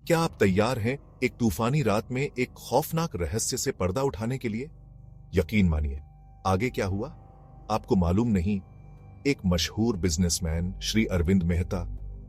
क्या आप तैयार हैं एक तूफानी रात में एक खौफनाक रहस्य से पर्दा उठाने के लिए? यकीन मानिए, आगे क्या हुआ आपको मालूम नहीं। एक मशहूर बिजनेसमैन श्री अरविंद मेहता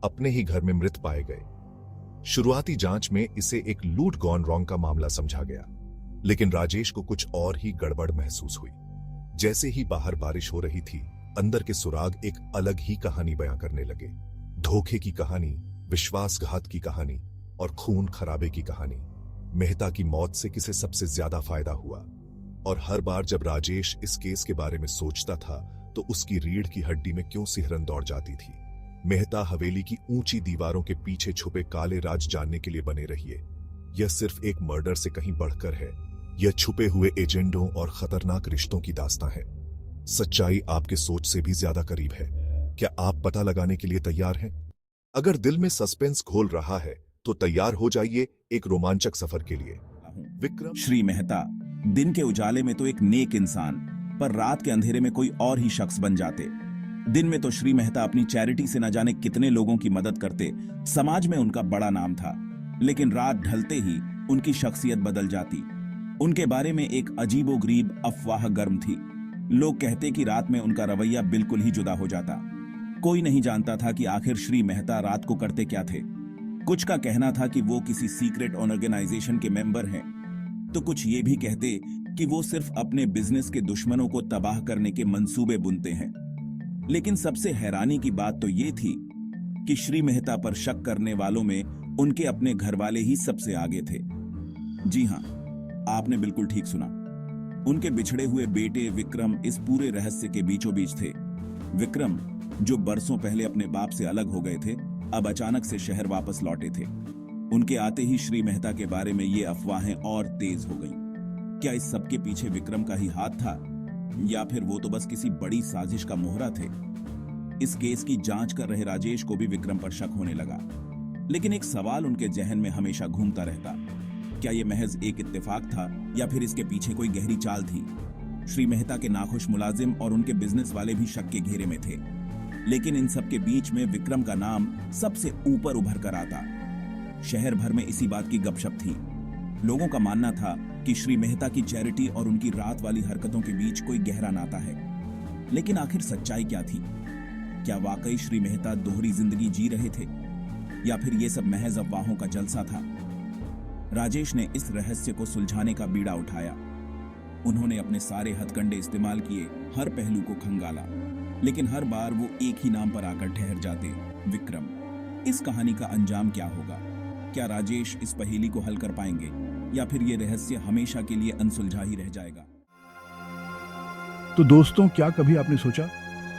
अपने ही घर में मृत पाए गए। शुरुआती जांच में इसे एक लूट गॉन रॉन्ग का मामला समझा गया, लेकिन राजेश को कुछ और ही गड़बड़ महसूस हुई। जैसे ही बाहर बारिश हो रही थी, अंदर के सुराग एक अलग ही कहानी बयां करने लगे। धोखे की कहानी, विश्वासघात की कहानी और खून खराबे की कहानी। मेहता की मौत से किसे सबसे ज्यादा फायदा हुआ? और हर बार जब राजेश इस केस के बारे में सोचता था तो उसकी रीढ़ की हड्डी में क्यों सिहरन दौड़ जाती थी। मेहता हवेली की ऊंची दीवारों के पीछे छुपे काले राज जानने के लिए बने रहिए। यह सिर्फ एक मर्डर से कहीं बढ़कर है। यह छुपे हुए एजेंडों और खतरनाक रिश्तों की दास्तां है। सच्चाई आपके सोच से भी ज्यादा करीब है। क्या आप पता लगाने के लिए तैयार हैं? अगर दिल में सस्पेंस घोल रहा है तो तैयार हो जाइए एक रोमांचक सफर के लिए। विक्रम श्री मेहता दिन के उजाले में तो एक नेक इंसान, पर रात के अंधेरे में कोई और ही शख्स बन जाते। दिन में तो श्री मेहता अपनी चैरिटी से न जाने कितने लोगों की मदद करते, समाज में उनका बड़ा नाम था। लेकिन रात ढलते ही उनकी शख्सियत बदल जाती। उनके बारे में एक अजीबोगरीब अफवाह गर्म थी। लोग कहते कि रात में उनका रवैया बिल्कुल ही जुदा हो जाता। कोई नहीं जानता था कि आखिर श्री मेहता रात को करते क्या थे। कुछ का कहना था कि वो किसी सीक्रेट ऑर्गेनाइजेशन के मेंबर हैं, तो कुछ ये भी कहते कि वो सिर्फ अपने बिजनेस के दुश्मनों को तबाह करने के मंसूबे बुनते हैं। लेकिन सबसे हैरानी की बात तो ये थी कि श्री मेहता पर शक करने वालों में उनके अपने घरवाले ही सबसे आगे थे। जी हां, आपने बिल्कुल ठीक सुना। उनके बिछड़े हुए बेटे विक्रम इस पूरे रहस्य के बीचों बीच थे। विक्रम, जो बरसों पहले अपने बाप से अलग हो गए थे, अब अचानक से शहर वापस लौटे थे। उनके आते ही श्री मेहता के बारे में ये अफवाहें और तेज हो गईं। क्या इस सब के पीछे विक्रम का ही हाथ था, या फिर वो तो बस किसी बड़ी साजिश का मोहरा थे? इस केस की जांच कर रहे राजेश को भी विक्रम पर शक होने लगा। लेकिन एक सवाल उनके जहन में हमेशा घूमता रहता, क्या ये महज एक इत्तेफाक था या फिर इसके पीछे कोई गहरी चाल थी? श्री मेहता के नाखुश मुलाजिम और उनके बिजनेस वाले भी शक के घेरे में थे। लेकिन इन सब के बीच में विक्रम का नाम सबसे ऊपर उभर कर आता। शहर भर में इसी बात की गपशप थी। लोगों का मानना था कि श्री मेहता की चैरिटी और उनकी रात वाली हरकतों के बीच कोई गहरा नाता है। लेकिन आखिर सच्चाई क्या थी? क्या वाकई श्री मेहता दोहरी जिंदगी जी रहे थे, या फिर ये सब महज अफवाहों का जलसा था? राजेश ने इस रहस्य को सुलझाने का बीड़ा उठाया। उन्होंने अपने सारे हथकंडे इस्तेमाल किए, हर पहलू को खंगाला, लेकिन हर बार वो एक ही नाम पर आकर ठहर जाते, विक्रम। इस कहानी का अंजाम क्या होगा? क्या राजेश इस पहेली को हल कर पाएंगे, या फिर ये रहस्य हमेशा के लिए अनसुलझा ही रह जाएगा? तो दोस्तों, क्या कभी आपने सोचा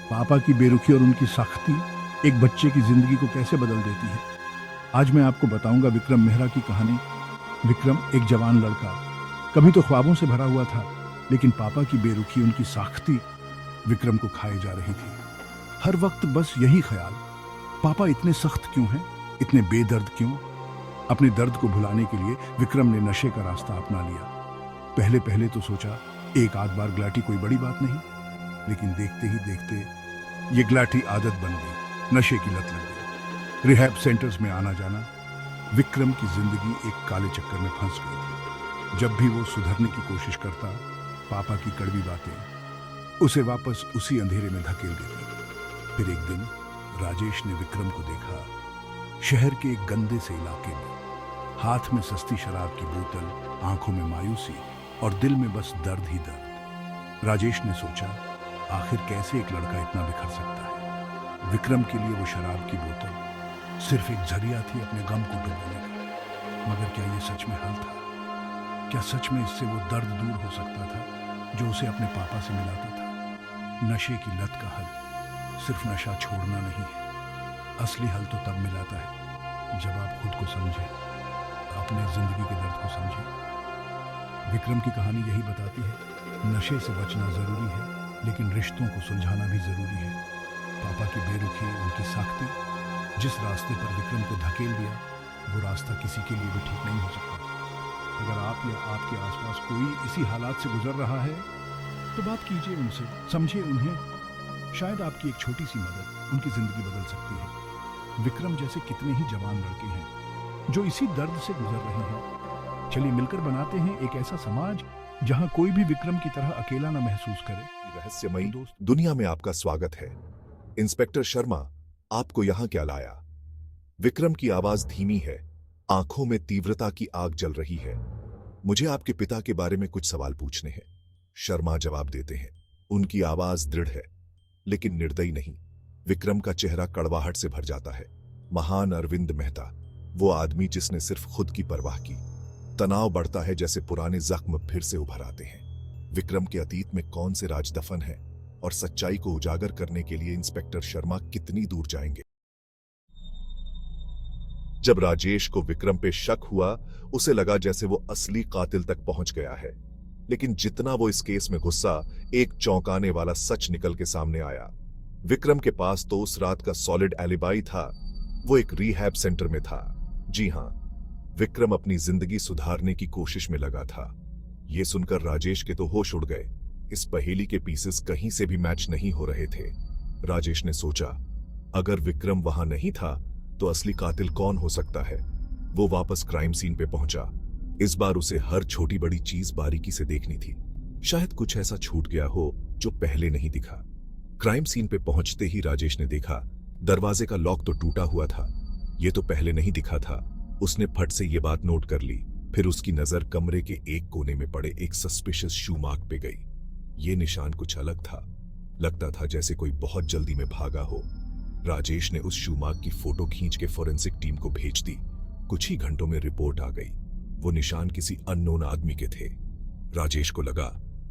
पापा की बेरुखी और उनकी सख्ती एक बच्चे की जिंदगी को कैसे बदल देती है? आज मैं आपको बताऊंगा विक्रम मेहरा की कहानी। विक्रम एक जवान लड़का, कभी तो ख्वाबों से भरा हुआ था, लेकिन पापा की बेरुखी, उनकी सख्ती विक्रम को खाए जा रही थी। हर वक्त बस यही ख्याल, पापा इतने सख्त क्यों हैं, इतने बेदर्द क्यों? अपने दर्द को भुलाने के लिए विक्रम ने नशे का रास्ता अपना लिया। पहले पहले तो सोचा एक आध बार ग्लाटी कोई बड़ी बात नहीं, लेकिन देखते ही देखते ये ग्लाटी आदत बन गई, नशे की लत लग गई। रिहैब सेंटर्स में आना जाना, विक्रम की जिंदगी एक काले चक्कर में फंस गई थी। जब भी वो सुधरने की कोशिश करता, पापा की कड़वी बातें उसे वापस उसी अंधेरे में धकेल देती। फिर एक दिन राजेश ने विक्रम को देखा, शहर के एक गंदे से इलाके में, हाथ में सस्ती शराब की बोतल, आंखों में मायूसी और दिल में बस दर्द ही दर्द। राजेश ने सोचा, आखिर कैसे एक लड़का इतना बिखर सकता है? विक्रम के लिए वो शराब की बोतल सिर्फ एक जरिया थी अपने गम को डुबोने का। मगर क्या ये सच में हल था? क्या सच में इससे वो दर्द दूर हो सकता था जो उसे अपने पापा से मिलाता था? नशे की लत का हल सिर्फ नशा छोड़ना नहीं है। असली हल तो तब मिलाता है जब आप खुद को समझें, अपने जिंदगी के दर्द को समझें। विक्रम की कहानी यही बताती है, नशे से बचना जरूरी है, लेकिन रिश्तों को सुलझाना भी जरूरी है। पापा की बेरुखी, उनकी सख्ती, जिस रास्ते पर विक्रम को धकेल दिया, वो रास्ता किसी के लिए भी ठीक नहीं हो सकता। अगर आप या आपके आसपास कोई इसी हालात से गुजर रहा है तो बात कीजिए उनसे, समझिए उन्हें। शायद आपकी एक छोटी सी मदद उनकी जिंदगी बदल सकती है। विक्रम जैसे कितने ही जवान लड़के हैं जो इसी दर्द से गुजर रही हैं। चलिए मिलकर बनाते हैं एक ऐसा समाज जहां कोई भी विक्रम की तरह अकेला न महसूस करे। रहस्यमयी दुनिया में आपका स्वागत है। इंस्पेक्टर शर्मा, आपको यहां क्या लाया? विक्रम की आवाज धीमी है, आंखों में तीव्रता की आग जल रही है। मुझे आपके पिता के बारे में कुछ सवाल पूछने हैं। शर्मा जवाब देते हैं। उनकी आवाज दृढ़ है, लेकिन निर्दयी नहीं। विक्रम का चेहरा कड़वाहट से भर जाता है। महान अरविंद मेहता, वो आदमी जिसने सिर्फ खुद की परवाह की। तनाव बढ़ता है जैसे पुराने जख्म फिर से उभर आते हैं। विक्रम के अतीत में कौन से राज दफन है और सच्चाई को उजागर करने के लिए इंस्पेक्टर शर्मा कितनी दूर जाएंगे? जब राजेश को विक्रम पे शक हुआ, उसे लगा जैसे वो असली कातिल तक पहुंच गया है। लेकिन जितना वो इस केस में घुसा, एक चौंकाने वाला सच निकल के सामने आया। विक्रम के पास तो उस रात का सॉलिड एलिबाई था। वो एक रिहैब सेंटर में था। जी हां, विक्रम अपनी जिंदगी सुधारने की कोशिश में लगा था। यह सुनकर राजेश के तो होश उड़ गए। इस पहेली के पीसेस कहीं से भी मैच नहीं हो रहे थे। राजेश ने सोचा, अगर विक्रम वहां नहीं था तो असली कातिल कौन हो सकता है? वो वापस क्राइम सीन पे पहुंचा। इस बार उसे हर छोटी बड़ी चीज बारीकी से देखनी थी। शायद कुछ ऐसा छूट गया हो जो पहले नहीं दिखा। क्राइम सीन पे पहुंचते ही राजेश ने देखा, दरवाजे का लॉक तो टूटा हुआ था। ये तो पहले नहीं दिखा था। उसने फट से ये बात नोट कर ली। फिर उसकी नजर कमरे के एक कोने में पड़े एक सस्पिशियस शू मार्क पे गई। ये निशान कुछ अलग था। लगता था जैसे कोई बहुत जल्दी में भागा हो। राजेश ने उस शू मार्क की फोटो खींच के फोरेंसिक टीम को भेज दी। कुछ ही घंटों में रिपोर्ट आ गई। वो निशान किसी अननोन आदमी के थे। राजेश को लगा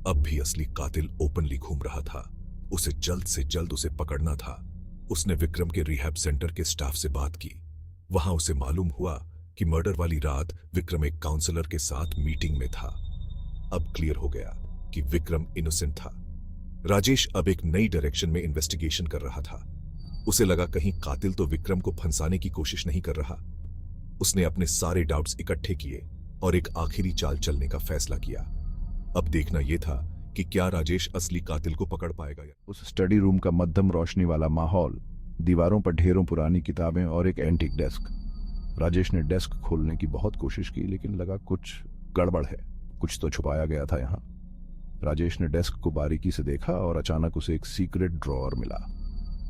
अब भी असली कातिल ओपनली घूम रहा था। उसे जल्द से जल्द उसे पकड़ना था। उसने विक्रम के रिहैब सेंटर के स्टाफ से बात की। वहां उसे मालूम हुआ कि मर्डर वाली रात विक्रम एक काउंसलर के साथ मीटिंग में था। अब क्लियर हो गया कि विक्रम इनोसेंट था। राजेश अब एक नई डायरेक्शन में इन्वेस्टिगेशन कर रहा था। उसे लगा कहीं कातिल तो विक्रम को फंसाने की कोशिश नहीं कर रहा। उसने अपने सारे डाउट्स इकट्ठे किए और एक आखिरी चाल चलने का फैसला किया। अब देखना यह था कि क्या राजेश असली कातिल को पकड़ पाएगा। उस स्टडी रूम का मध्यम रोशनी वाला माहौल, दीवारों पर ढेरों पुरानी किताबें और एक एंटीक डेस्क। राजेश ने डेस्क खोलने की बहुत कोशिश की, लेकिन लगा कुछ गड़बड़ है। कुछ तो छुपाया गया था यहाँ। राजेश ने डेस्क को बारीकी से देखा और अचानक उसे एक सीक्रेट ड्रॉअर मिला।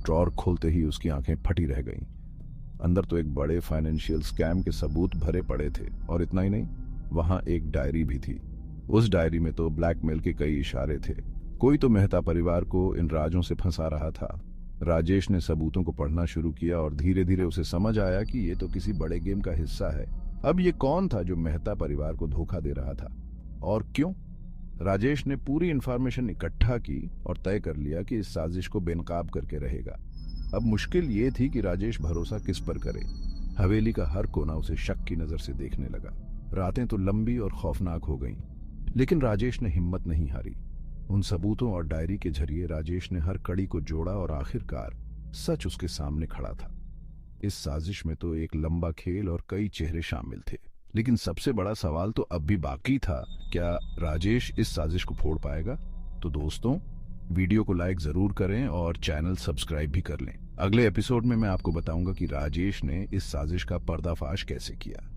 ड्रॉअर खोलते ही उसकी आंखें फटी रह गईं। अंदर तो एक बड़े फाइनेंशियल स्कैम के सबूत भरे पड़े थे, और इतना ही नहीं, वहां एक डायरी भी थी। उस डायरी में तो ब्लैकमेल के कई इशारे थे। कोई तो मेहता परिवार को इन राजों से फंसा रहा था। राजेश ने सबूतों को पढ़ना शुरू किया और धीरे धीरे उसे समझ आया कि ये तो किसी बड़े गेम का हिस्सा है। अब ये कौन था जो मेहता परिवार को धोखा दे रहा था, और क्यों? राजेश ने पूरी इंफॉर्मेशन इकट्ठा की और तय कर लिया कि इस साजिश को बेनकाब करके रहेगा। अब मुश्किल ये थी कि राजेश भरोसा किस पर करे। हवेली का हर कोना उसे शक की नजर से देखने लगा। रातें तो लंबी और खौफनाक हो गईं, लेकिन राजेश ने हिम्मत नहीं हारी। उन सबूतों और डायरी के जरिए राजेश ने हर कड़ी को जोड़ा और आखिरकार सच उसके सामने खड़ा था। इस साजिश में तो एक लंबा खेल और कई चेहरे शामिल थे, लेकिन सबसे बड़ा सवाल तो अब भी बाकी था, क्या राजेश इस साजिश को फोड़ पाएगा? तो दोस्तों, वीडियो को लाइक जरूर करें और चैनल सब्सक्राइब भी कर लें। अगले एपिसोड में मैं आपको बताऊंगा कि राजेश ने इस साजिश का पर्दाफाश कैसे किया।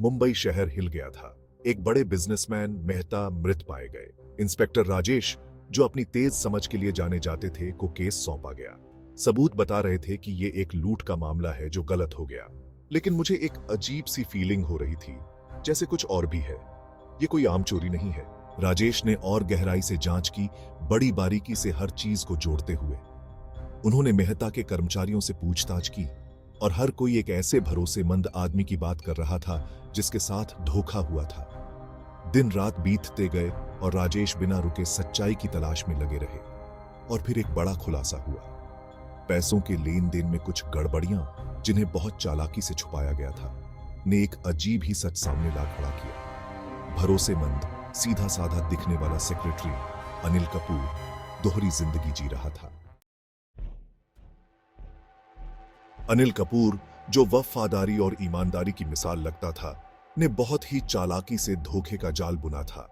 मुंबई शहर हिल गया था। एक बड़े बिजनेसमैन मेहता मृत पाए गए। इंस्पेक्टर राजेश, जो अपनी तेज समझ के लिए जाने जाते थे, को केस सौंपा गया। सबूत बता रहे थे कि ये एक लूट का मामला है जो गलत हो गया, लेकिन मुझे एक अजीब सी फीलिंग हो रही थी, जैसे कुछ और भी है। ये कोई आम चोरी नहीं है। राजेश ने और गहराई से जांच की, बड़ी बारीकी से हर चीज को जोड़ते हुए। उन्होंने मेहता के कर्मचारियों से पूछताछ की, और हर कोई एक ऐसे भरोसेमंद आदमी की बात कर रहा था जिसके साथ धोखा हुआ था। दिन रात बीतते गए और राजेश बिना रुके सच्चाई की तलाश में लगे रहे। और फिर एक बड़ा खुलासा हुआ। पैसों के लेन देन में कुछ गड़बड़ियां, जिन्हें बहुत चालाकी से छुपाया गया था, ने एक अजीब ही सच सामने ला खड़ा किया। भरोसेमंद, सीधा साधा दिखने वाला सेक्रेटरी अनिल कपूर दोहरी जिंदगी जी रहा था। अनिल कपूर, जो वफादारी और ईमानदारी की मिसाल लगता था, ने बहुत ही चालाकी से धोखे का जाल बुना था।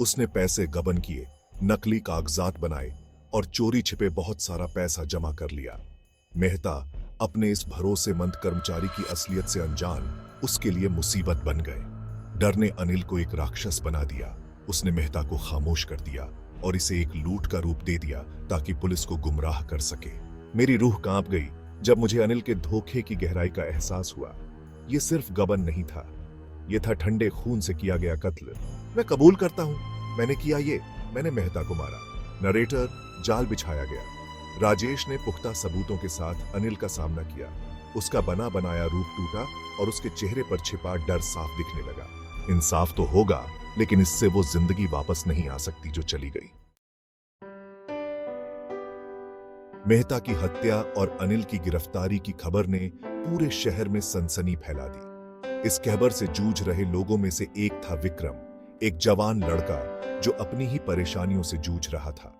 उसने पैसे गबन किए, नकली कागजात बनाए और चोरी छिपे बहुत सारा पैसा जमा कर लिया। मेहता अपने इस भरोसेमंद कर्मचारी की असलियत से अनजान उसके लिए मुसीबत बन गए। डर ने अनिल को एक राक्षस बना दिया। उसने मेहता को खामोश कर दिया और इसे एक लूट का रूप दे दिया ताकि पुलिस को गुमराह कर सके। मेरी रूह कांप गई जब मुझे अनिल के धोखे की गहराई का एहसास हुआ। यह सिर्फ गबन नहीं था, यह था ठंडे खून से किया गया कत्ल। मैं कबूल करता हूं, मैंने किया ये, मैंने मेहता को मारा। नरेटर, जाल बिछाया गया। राजेश ने पुख्ता सबूतों के साथ अनिल का सामना किया। उसका बना बनाया रूप टूटा और उसके चेहरे पर छिपा डर साफ दिखने लगा। इंसाफ तो होगा, लेकिन इससे वो जिंदगी वापस नहीं आ सकती जो चली गई। मेहता की हत्या और अनिल की गिरफ्तारी की खबर ने पूरे शहर में सनसनी फैला दी। इस खबर से जूझ रहे लोगों में से एक था विक्रम, एक जवान लड़का जो अपनी ही परेशानियों से जूझ रहा था।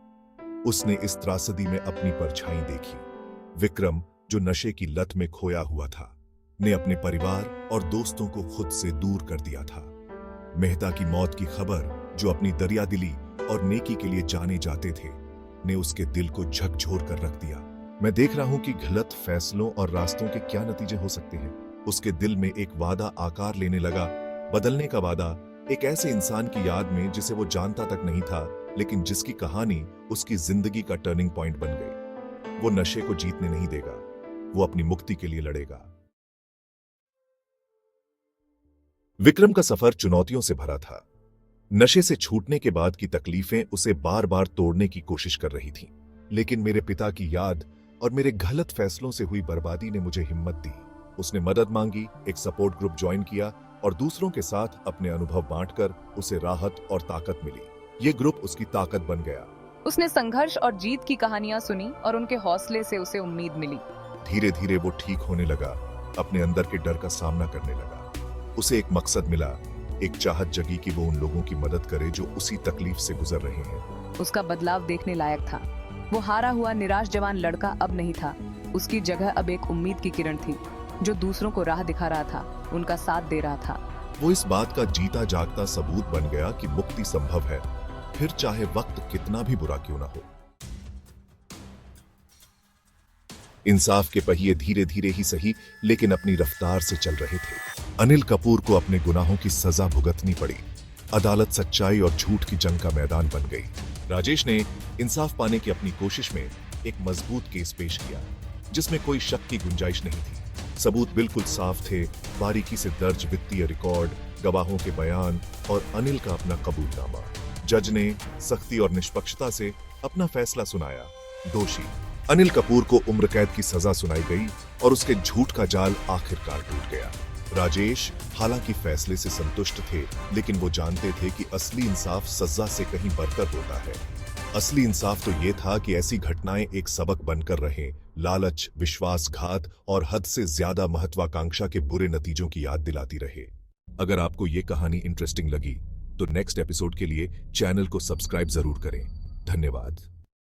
उसने इस त्रासदी में अपनी परछाई देखी। विक्रम, जो नशे की लत में खोया हुआ था, ने अपने परिवार और दोस्तों को खुद से दूर कर दिया था। मेहता की मौत की खबर, जो अपनी दरियादिली और नेकी के लिए जाने जाते थे, ने उसके दिल को झकझोर कर रख दिया। मैं देख रहा हूं कि गलत फैसलों और रास्तों के क्या नतीजे हो सकते हैं। उसके दिल में एक वादा आकार लेने लगा, बदलने का वादा, एक ऐसे इंसान की याद में जिसे वो जानता तक नहीं था, लेकिन जिसकी कहानी उसकी जिंदगी का टर्निंग पॉइंट बन गई। वो नशे को जीतने नहीं देगा, वो अपनी मुक्ति के लिए लड़ेगा। विक्रम का सफर चुनौतियों से भरा था। नशे से छूटने के बाद की तकलीफें उसे बार बार तोड़ने की कोशिश कर रही थीं। लेकिन मेरे पिता की याद और मेरे गलत फैसलों से हुई बर्बादी ने मुझे हिम्मत दी। उसने मदद मांगी, एक सपोर्ट ग्रुप ज्वाइन किया और दूसरों के साथ अपने अनुभव बांटकर उसे राहत और ताकत मिली। ये ग्रुप उसकी ताकत बन गया। उसने संघर्ष और जीत की कहानियां सुनी और उनके हौसले से उसे उम्मीद मिली। धीरे धीरे वो ठीक होने लगा, अपने अंदर के डर का सामना करने लगा। उसे एक मकसद मिला, एक चाहत जगी कि वो उन लोगों की मदद करे जो उसी तकलीफ से गुजर रहे हैं। उसका बदलाव देखने लायक था। वो हारा हुआ निराश जवान लड़का अब नहीं था। उसकी जगह अब एक उम्मीद की किरण थी, जो दूसरों को राह दिखा रहा था, उनका साथ दे रहा था। वो इस बात का जीता जागता सबूत बन गया कि मुक्ति संभव है, फिर चाहे वक्त कितना भी बुरा क्यों ना हो। इंसाफ के पहिए धीरे धीरे ही सही, लेकिन अपनी रफ्तार से चल रहे थे। अनिल कपूर को अपने गुनाहों की सजा भुगतनी पड़ी। अदालत सच्चाई और झूठ की जंग का मैदान बन गई। राजेश ने इंसाफ पाने की अपनी कोशिश में एक मजबूत केस पेश किया, जिसमें कोई शक की गुंजाइश नहीं थी। सबूत बिल्कुल साफ थे, बारीकी से दर्ज वित्तीय रिकॉर्ड, गवाहों के बयान और अनिल का अपना कबूलनामा। जज ने सख्ती और निष्पक्षता से अपना फैसला सुनाया। दोषी अनिल कपूर को उम्र कैद की सजा सुनाई गई और उसके झूठ का जाल आखिरकार टूट गया। राजेश हालांकि फैसले से संतुष्ट थे, लेकिन वो जानते थे कि असली इंसाफ सजा से कहीं बढ़कर होता है। असली इंसाफ तो ये था कि ऐसी घटनाएं एक सबक बनकर रहें, लालच, विश्वासघात और हद से ज्यादा महत्वाकांक्षा के बुरे नतीजों की याद दिलाती रहे। अगर आपको ये कहानी इंटरेस्टिंग लगी तो नेक्स्ट एपिसोड के लिए चैनल को सब्सक्राइब जरूर करें। धन्यवाद।